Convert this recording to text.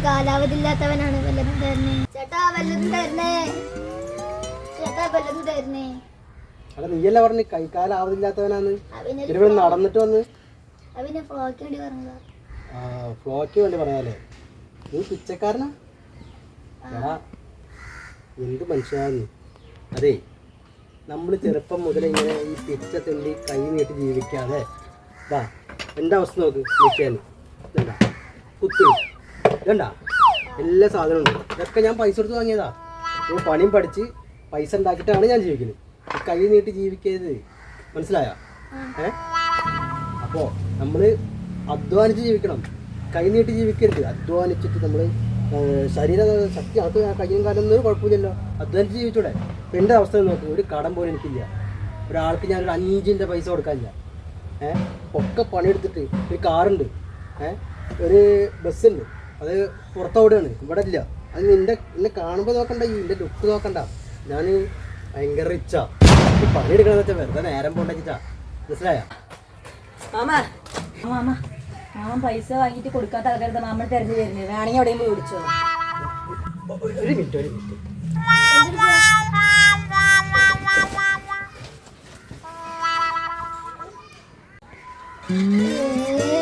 കാലാവധി ഇല്ലാത്തവനാണ്. വല്ലതും തരണേ ചേട്ടാ, വല്ലതും തരണേ ചേട്ടാ, വല്ലതും തരണേ. അല്ല നീയല്ല പറഞ്ഞു കൈക്കാലാവതില്ലാത്തവനാന്ന്. ഇവിടെ നടന്നിട്ട് വന്ന് ഫ്ലോക്ക് വേണ്ടി പറഞ്ഞതാ. ഫ്ലോക്ക് വേണ്ടി പറഞ്ഞാലേ നീ പിച്ചക്കാരനാ? എന്ത് മനുഷ്യനാന്ന്. അതെ, നമ്മൾ ചെറുപ്പം മുതൽ ഇങ്ങനെ ഈ പിച്ച തെണ്ടി കൈ നീട്ടി ജീവിക്കാതെ വാ എൻ്റെ അവസ്ഥ നോക്ക്. നിൽക്കാൻ ഇതണ്ട, കുത്തു ഇതണ്ട, എല്ലാ സാധനവും ഉണ്ട്. ഇതൊക്കെ ഞാൻ പൈസ കൊടുത്ത് വാങ്ങിയതാ. ഞാൻ പണിയും പഠിച്ച് പൈസ ഉണ്ടാക്കിയിട്ടാണ് ഞാൻ ജീവിക്കുന്നത്. കൈ നീട്ടി ജീവിക്കരുത്, മനസ്സിലായോ? അപ്പോൾ നമ്മൾ അധ്വാനിച്ച് ജീവിക്കണം, കൈ നീട്ടി ജീവിക്കരുത്. അധ്വാനിച്ചിട്ട് നമ്മൾ ശരീര ശക്തി അത് കയ്യും കാലൊന്നും കുഴപ്പമില്ലല്ലോ, അധ്വാനിച്ച് ജീവിച്ചൂടെ? ഇപ്പം എൻ്റെ അവസ്ഥ നോക്ക്, ഒരു കടം പോലും എനിക്കില്ല. ഒരാൾക്ക് ഞാനൊരു 5 പൈസ കൊടുക്കാനില്ല. ഒക്കെ പണിയെടുത്തിട്ട് ഒരു കാറുണ്ട്, ഒരു ബസ്സുണ്ട്, അത് പുറത്തോടുകയാണ്, ഇവിടെ ഇല്ല. അത് എന്നെ കാണുമ്പോൾ നോക്കണ്ട, എൻ്റെ ലുക്ക് നോക്കണ്ട. ഞാൻ ഭയങ്കര റിച്ചാ. പണിയെടുക്കണമെന്ന് വെച്ചാൽ വെറുതെ നേരം പോണ്ടെച്ചാ, മനസ്സിലായോ? മാമൻ പൈസ വാങ്ങിയിട്ട് കൊടുക്കാത്ത ആൾക്കാരുടെ മാമൻ തിരഞ്ഞു വരുന്നത്. വേണമെങ്കിൽ എവിടെയും പോയി വിളിച്ചോ. ഒരു മിനിറ്റ് ഏ